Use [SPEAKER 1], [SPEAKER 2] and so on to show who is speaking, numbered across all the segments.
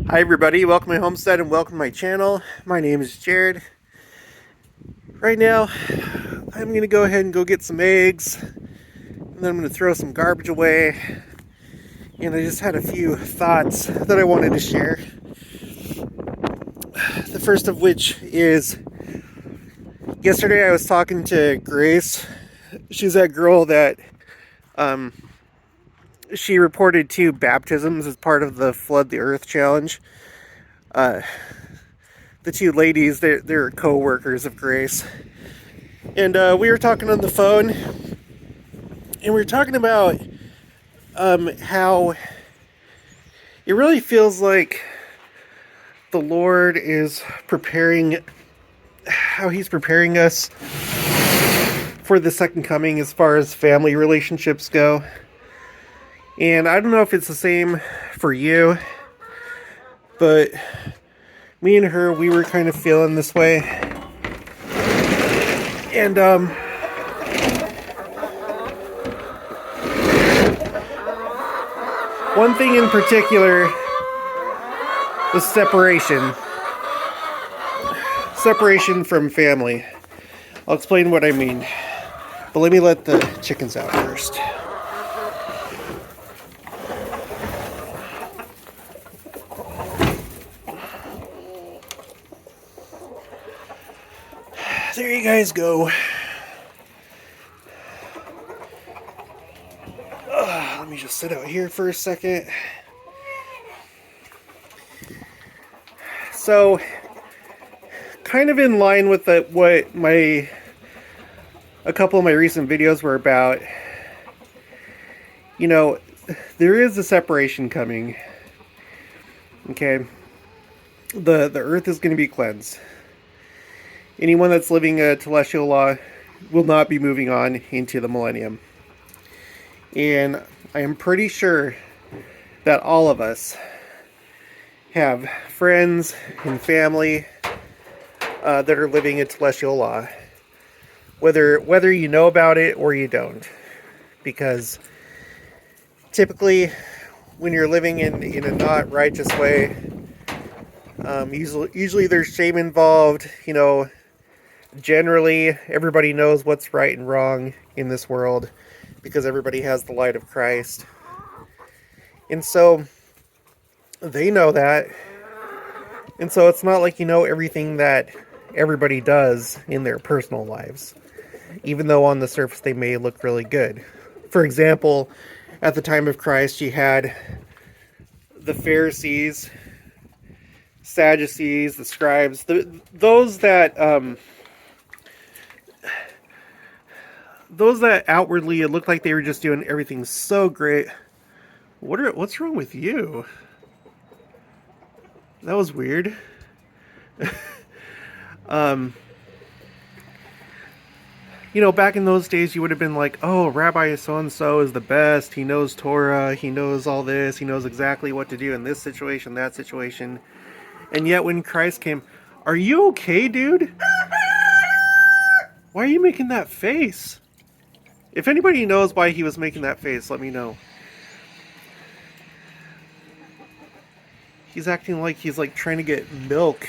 [SPEAKER 1] Hi everybody, welcome to my homestead and welcome to my channel. My name is Jared. Right now, I'm going to go ahead and go get some eggs, and then I'm going to throw some garbage away. And I just had a few thoughts that I wanted to share. The first of which is, yesterday I was talking to Grace. She's that girl that she reported 2 baptisms as part of the Flood the Earth challenge. The 2 ladies, they're co-workers of Grace. And we were talking on the phone, and we were talking about how it really feels like the Lord is how He's preparing us for the second coming as far as family relationships go. And I don't know if it's the same for you, but me and her, we were kind of feeling this way. And one thing in particular is separation from family. I'll explain what I mean, but let me let the chickens out first. There you guys go. Let me just sit out here for a second. So, kind of in line with what a couple of my recent videos were about, you know, there is a separation coming. Okay? The earth is going to be cleansed. Anyone that's living a telestial law will not be moving on into the millennium. And I am pretty sure that all of us have friends and family that are living a telestial law, whether you know about it or you don't. Because typically, when you're living in a not righteous way, usually there's shame involved. You know, generally everybody knows what's right and wrong in this world because everybody has the light of Christ. And so they know that. And so it's not like you know everything that everybody does in their personal lives, even though on the surface they may look really good. For example, at the time of Christ, you had the Pharisees, Sadducees, the scribes, those that outwardly it looked like they were just doing everything so great. What's wrong with you? That was weird. You know, back in those days, you would have been like, oh, Rabbi so-and-so is the best. He knows Torah. He knows all this. He knows exactly what to do in this situation, that situation. And yet when Christ came, are you okay, dude? Why are you making that face? If anybody knows why he was making that face, let me know. He's acting like he's like trying to get milk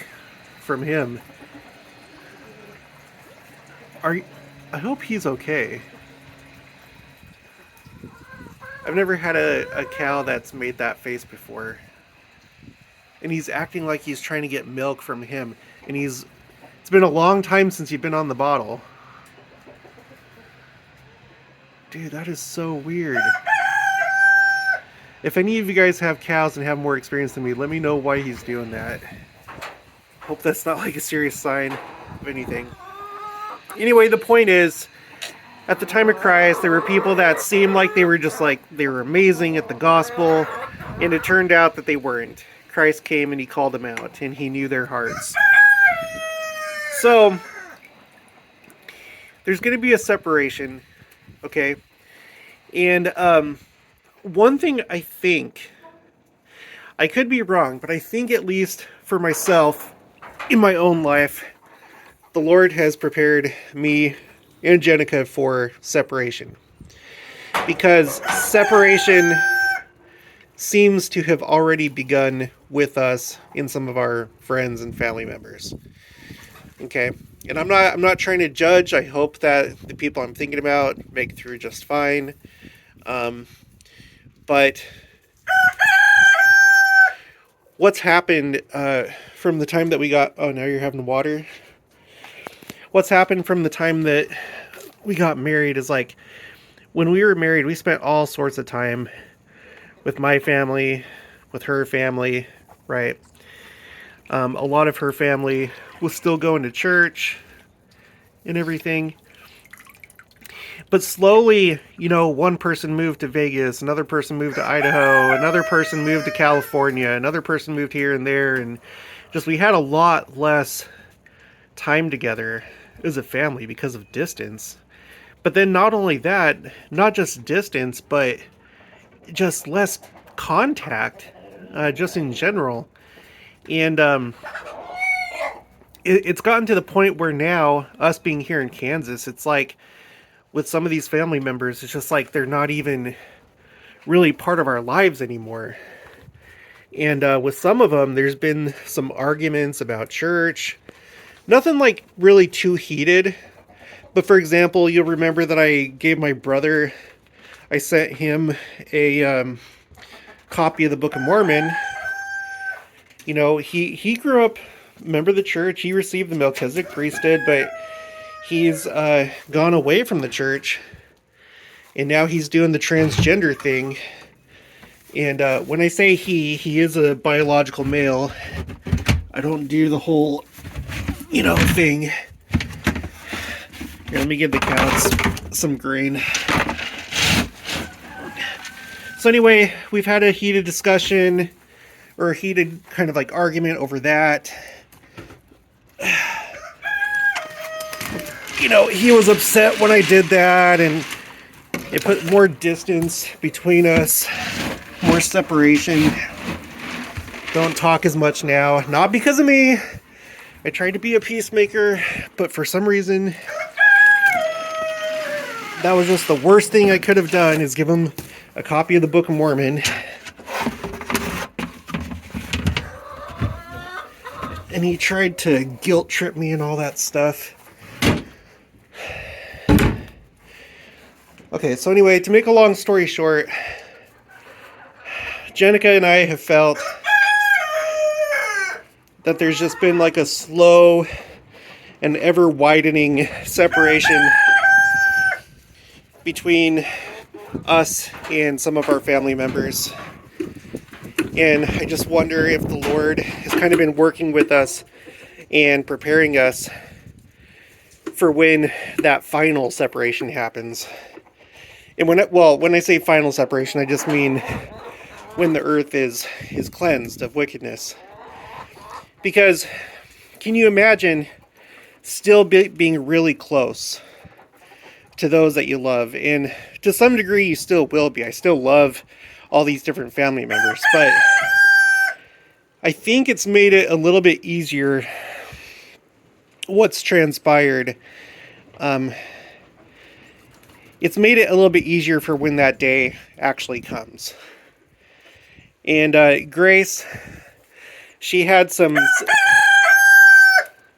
[SPEAKER 1] from him. I hope he's okay. I've never had a cow that's made that face before. And he's acting like he's trying to get milk from him. And it's been a long time since you've been on the bottle. Dude, that is so weird. If any of you guys have cows and have more experience than me, let me know why he's doing that. Hope that's not like a serious sign of anything. Anyway, the point is, at the time of Christ, there were people that seemed like they were amazing at the gospel, and it turned out that they weren't. Christ came and he called them out, and he knew their hearts. So, there's going to be a separation, okay? And one thing I think, I could be wrong, but I think at least for myself, in my own life, the Lord has prepared me and Jenica for separation. Because separation seems to have already begun with us in some of our friends and family members. Okay, and I'm not trying to judge. I hope that the people I'm thinking about make it through just fine. But what's happened from the time that we got... Oh, now you're having water? What's happened from the time that we got married is like, when we were married, we spent all sorts of time with my family, with her family, right? A lot of her family was still going to church and everything. But slowly, you know, one person moved to Vegas, another person moved to Idaho, another person moved to California, another person moved here and there, and just we had a lot less time together as a family because of distance. But then not only that, not just distance, but just less contact, just in general. And it's gotten to the point where now, us being here in Kansas, it's like, with some of these family members, it's just like they're not even really part of our lives anymore. And with some of them, there's been some arguments about church. Nothing like really too heated. But for example, you'll remember that I gave my brother, I sent him a copy of the Book of Mormon. You know, he grew up, member of the church, he received the Melchizedek priesthood, but he's gone away from the church, and now he's doing the transgender thing. And when I say he is a biological male. I don't do the whole, you know, thing. Here, let me give the cows some grain. So anyway, we've had a heated discussion, or a heated kind of like argument over that. You know, he was upset when I did that, and it put more distance between us, more separation. Don't talk as much now. Not because of me. I tried to be a peacemaker, but for some reason, that was just the worst thing I could have done, is give him a copy of the Book of Mormon. And he tried to guilt trip me and all that stuff. Okay, so anyway, to make a long story short, Jenica and I have felt that there's just been like a slow and ever widening separation between us and some of our family members. And I just wonder if the Lord has kind of been working with us and preparing us for when that final separation happens. And when I say final separation, I just mean when the earth is cleansed of wickedness. Because can you imagine still being really close to those that you love? And to some degree, you still will be. I still love all these different family members, but I think it's made it a little bit easier what's transpired. It's made it a little bit easier for when that day actually comes. And Grace, she had some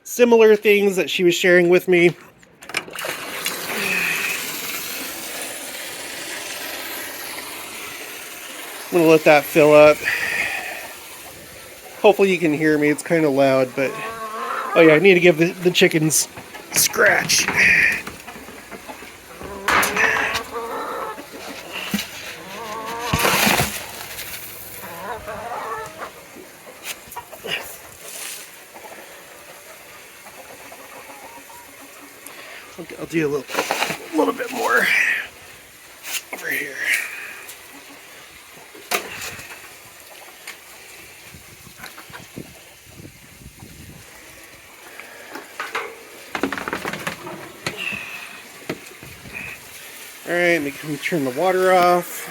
[SPEAKER 1] similar things that she was sharing with me. I'm going to let that fill up. Hopefully you can hear me. It's kind of loud, but... Oh yeah, I need to give the chickens a scratch. I'll do a little bit more over here. Alright, let me turn the water off.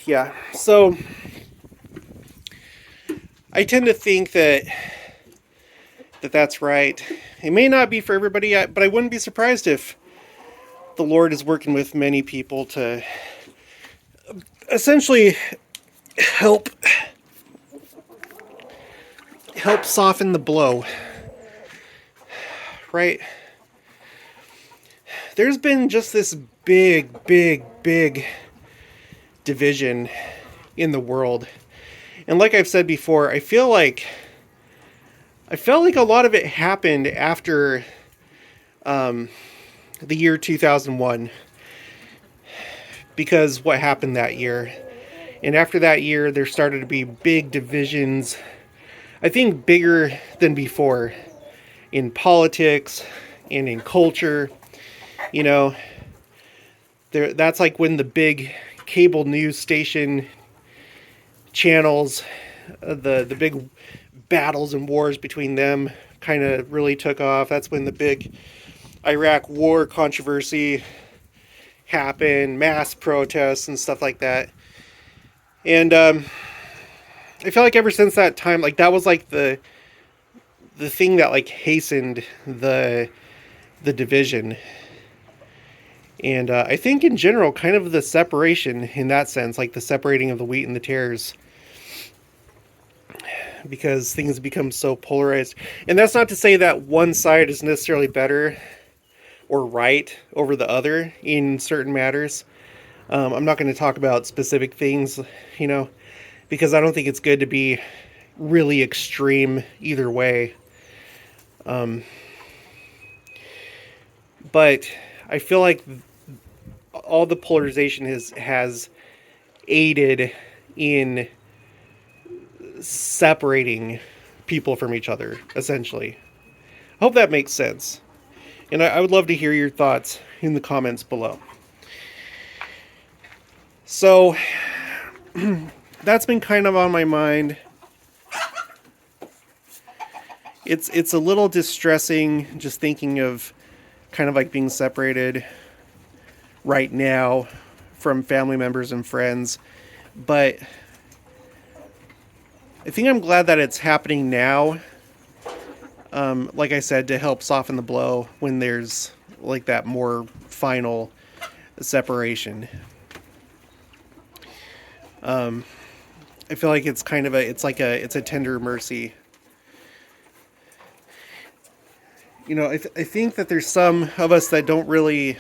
[SPEAKER 1] Yeah, so I tend to think that's right. It may not be for everybody, but I wouldn't be surprised if the Lord is working with many people to essentially help soften the blow, right? There's been just this big division in the world. And like I've said before, I felt like a lot of it happened after the year 2001, because what happened that year. And after that year, there started to be big divisions, I think bigger than before, in politics and in culture. You know, that's like when the big cable news station channels, the big battles and wars between them kind of really took off. That's when the big Iraq war controversy happened, mass protests and stuff like that. And I feel like ever since that time, like that was like the thing that like hastened the division. And I think in general, kind of the separation in that sense, like the separating of the wheat and the tares, because things become so polarized. And that's not to say that one side is necessarily better or right over the other in certain matters. I'm not going to talk about specific things, you know, because I don't think it's good to be really extreme either way. But I feel like all the polarization has aided in separating people from each other, essentially. I hope that makes sense. And I would love to hear your thoughts in the comments below. So, that's been kind of on my mind. It's a little distressing just thinking of kind of like being separated right now from family members and friends. But I think I'm glad that it's happening now. Like I said, to help soften the blow when there's like that more final separation. I feel like it's kind of it's a tender mercy. You know, I think that there's some of us that don't really,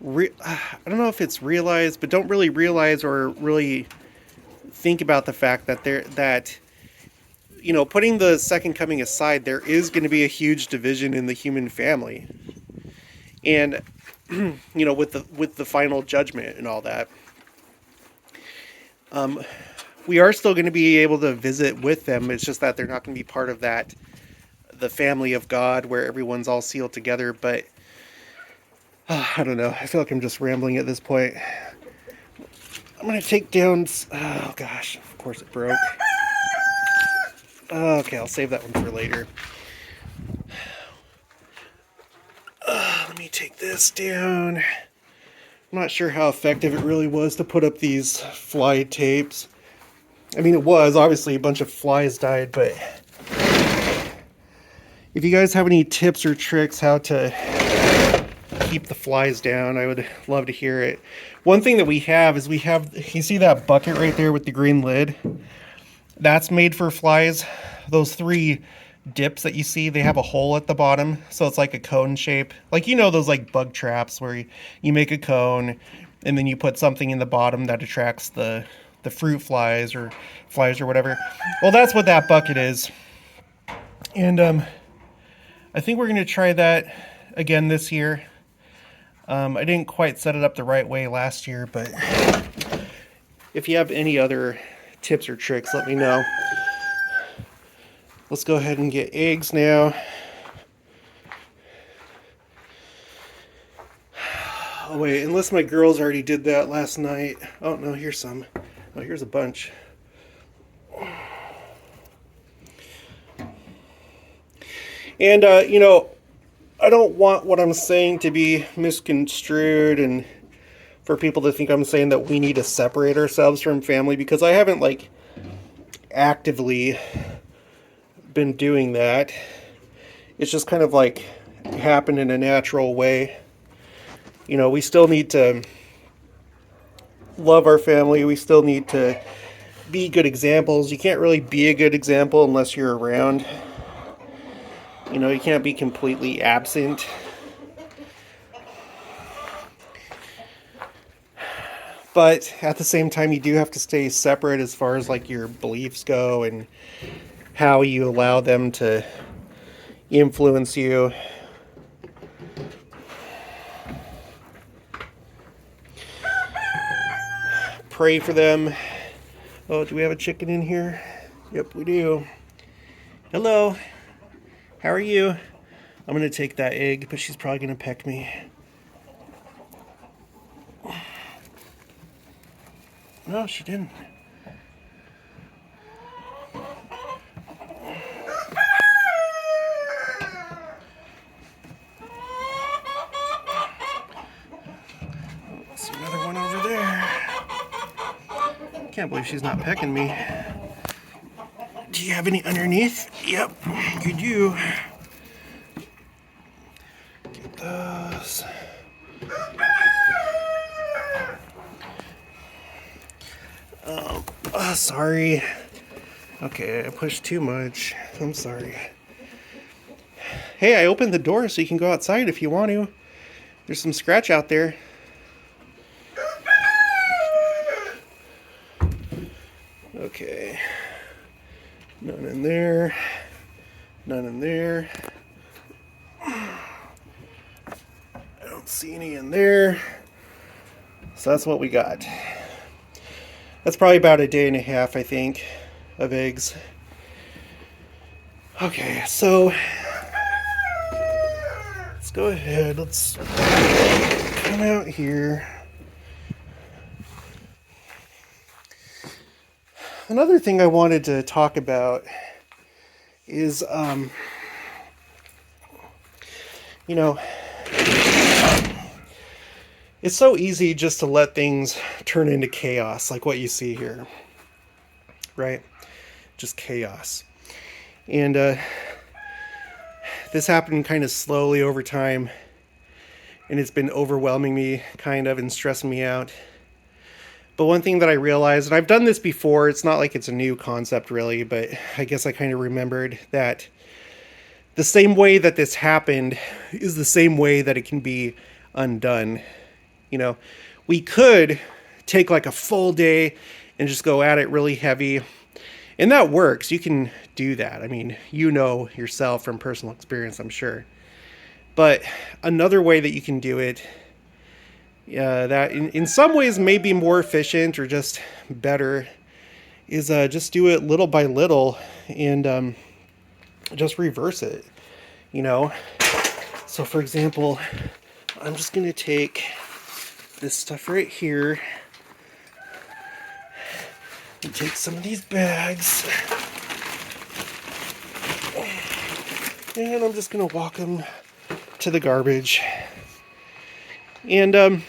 [SPEAKER 1] I don't know if it's realized, but don't really realize or really think about the fact that you know, putting the second coming aside, there is going to be a huge division in the human family. And, you know, with the final judgment and all that. We are still going to be able to visit with them. It's just that they're not going to be part of the family of God where everyone's all sealed together. But I don't know. I feel like I'm just rambling at this point. I'm going to take down... Oh, gosh. Of course it broke. Okay, I'll save that one for later. Let me take this down. I'm not sure how effective it really was to put up these fly tapes. I mean, it was. Obviously, a bunch of flies died, but if you guys have any tips or tricks how to keep the flies down, I would love to hear it. One thing that we have is you see that bucket right there with the green lid? That's made for flies. Those 3 dips that you see, they have a hole at the bottom, so it's like a cone shape. Like, you know, those like bug traps where you make a cone and then you put something in the bottom that attracts the fruit flies or whatever. Well, that's what that bucket is. And I think we're going to try that again this year. I didn't quite set it up the right way last year, but if you have any other tips or tricks, let me know. Let's go ahead and get eggs now. Oh wait, unless my girls already did that last night. Oh no, here's some. Oh, here's a bunch. And you know, I don't want what I'm saying to be misconstrued and for people to think I'm saying that we need to separate ourselves from family, because I haven't like actively been doing that. It's just kind of like happened in a natural way. You know, we still need to love our family. We still need to be good examples. You can't really be a good example unless you're around. You know, you can't be completely absent. But at the same time, you do have to stay separate as far as like your beliefs go and how you allow them to influence you. Pray for them. Oh, do we have a chicken in here? Yep, we do. Hello. How are you? I'm going to take that egg, but she's probably going to peck me. No, she didn't. See another one over there. Can't believe she's not pecking me. Do you have any underneath? Yep, you do. Get those. Oh, sorry. Okay, I pushed too much. I'm sorry. Hey, I opened the door so you can go outside if you want to. There's some scratch out there. Okay. None in there. None in there. I don't see any in there. So that's what we got. That's probably about a day and a half, I think, of eggs. Okay, so let's go ahead. Let's come out here. Another thing I wanted to talk about is, you know, it's so easy just to let things turn into chaos, like what you see here, right? Just chaos. And this happened kind of slowly over time, and it's been overwhelming me kind of and stressing me out. But one thing that I realized, and I've done this before, it's not like it's a new concept really, but I guess I kind of remembered that the same way that this happened is the same way that it can be undone. You know, we could take like a full day and just go at it really heavy, and that works. You can do that. I mean, you know yourself from personal experience, I'm sure. But another way that you can do it, that in some ways may be more efficient or just better, is just do it little by little and just reverse it, you know? So for example, I'm just going to take this stuff right here and take some of these bags, and I'm just going to walk them to the garbage. And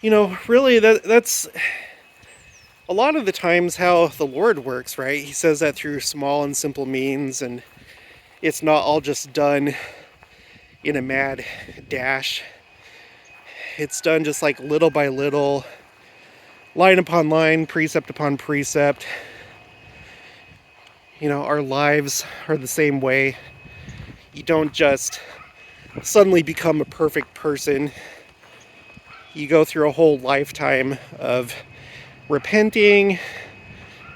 [SPEAKER 1] you know, really that's a lot of the times how the Lord works, right? He says that through small and simple means, and it's not all just done in a mad dash. It's done just like little by little, line upon line, precept upon precept. You know, our lives are the same way. You don't just suddenly become a perfect person. You go through a whole lifetime of repenting,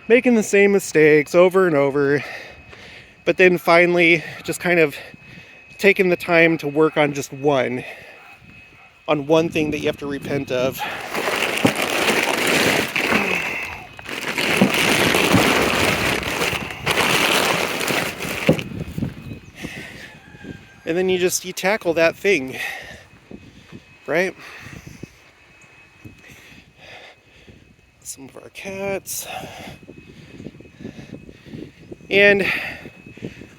[SPEAKER 1] making the same mistakes over and over, but then finally just kind of taking the time to work on just one thing that you have to repent of. And then you tackle that thing, right? Some of our cats. And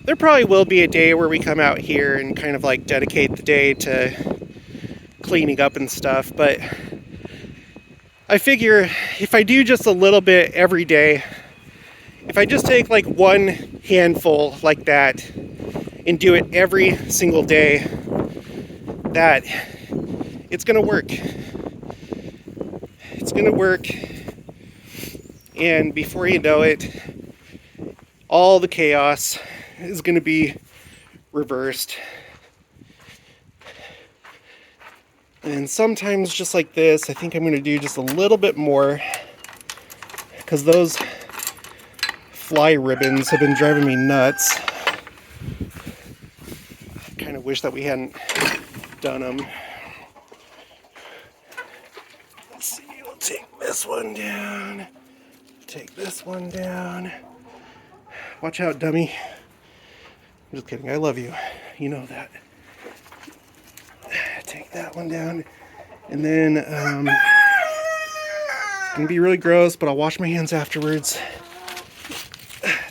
[SPEAKER 1] there probably will be a day where we come out here and kind of like dedicate the day to cleaning up and stuff, but I figure if I do just a little bit every day, if I just take like one handful like that and do it every single day, that it's going to work. It's going to work. And before you know it, all the chaos is going to be reversed. And sometimes just like this, I think I'm going to do just a little bit more, because those fly ribbons have been driving me nuts. I kind of wish that we hadn't done them. Let's see, we'll take this one down. Take this one down. Watch out, dummy. I'm just kidding. I love you. You know that. Take that one down. And then, it's going to be really gross, but I'll wash my hands afterwards.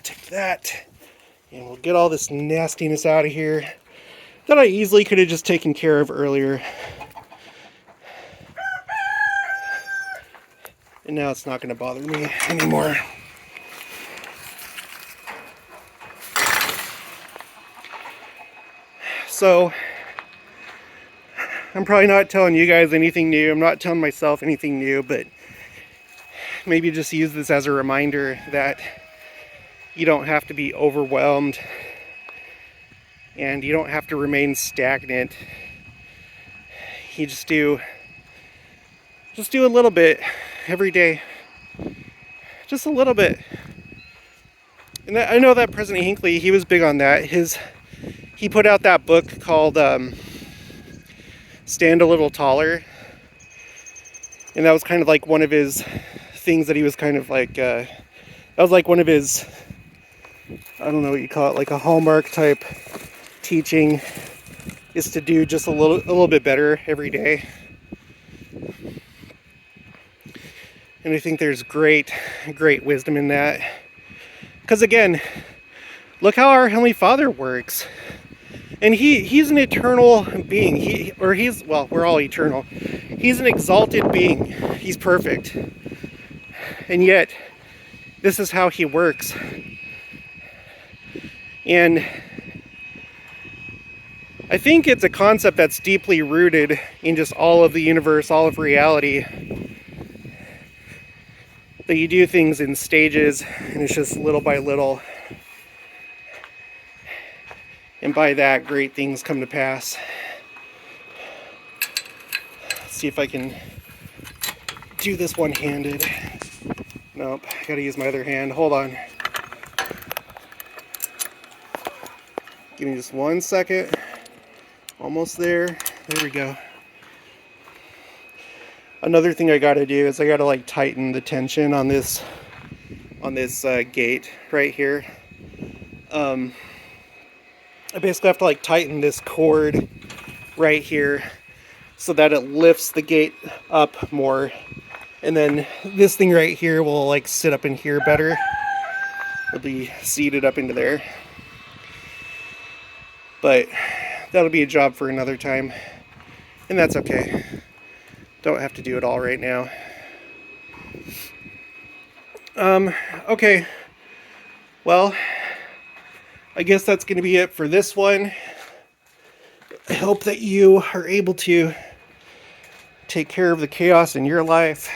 [SPEAKER 1] Take that. And we'll get all this nastiness out of here that I easily could have just taken care of earlier. And now it's not going to bother me anymore. So, I'm probably not telling you guys anything new. I'm not telling myself anything new, but maybe just use this as a reminder that you don't have to be overwhelmed and you don't have to remain stagnant. You just do a little bit every day. Just a little bit. And I know that President Hinckley, he was big on that. He put out that book called Stand a Little Taller. And that was kind of like one of his things that he was kind of like, that was like one of his, I don't know what you call it, like a hallmark type teaching, is to do just a little bit better every day. And I think there's great wisdom in that. Because again, look how our Heavenly Father works. And he's an eternal being. Well, we're all eternal. He's an exalted being. He's perfect. And yet, this is how he works. And I think it's a concept that's deeply rooted in just all of the universe, all of reality. That you do things in stages, and it's just little by little. And by that, great things come to pass. Let's see if I can do this one-handed. Nope, I gotta use my other hand. Hold on. Give me just 1 second. Almost there. There we go. Another thing I gotta do is I gotta like tighten the tension on this gate right here. I basically have to like tighten this cord right here so that it lifts the gate up more. And then this thing right here will like sit up in here better. It'll be seated up into there. But that'll be a job for another time. And that's okay. Don't have to do it all right now. Okay. Well, I guess that's going to be it for this one. I hope that you are able to take care of the chaos in your life.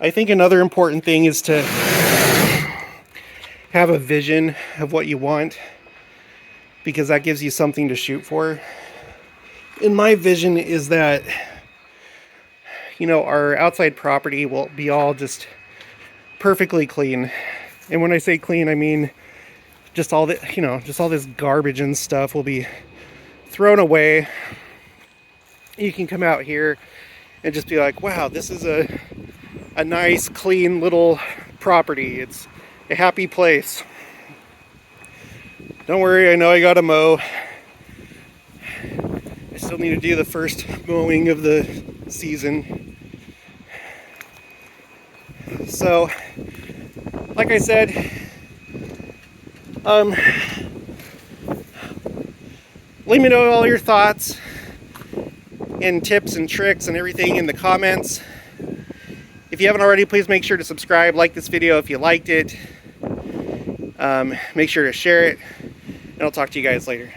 [SPEAKER 1] I think another important thing is to have a vision of what you want, because that gives you something to shoot for. And my vision is that, our outside property will be all just perfectly clean. And when I say clean, I mean just all this garbage and stuff will be thrown away. You can come out here and just be like, wow, this is a nice, clean little property. It's a happy place. Don't worry, I know I gotta mow. I still need to do the first mowing of the season. So, like I said, let me know all your thoughts and tips and tricks and everything in the comments. If you haven't already, please make sure to subscribe, like this video if you liked it. Make sure to share it, and I'll talk to you guys later.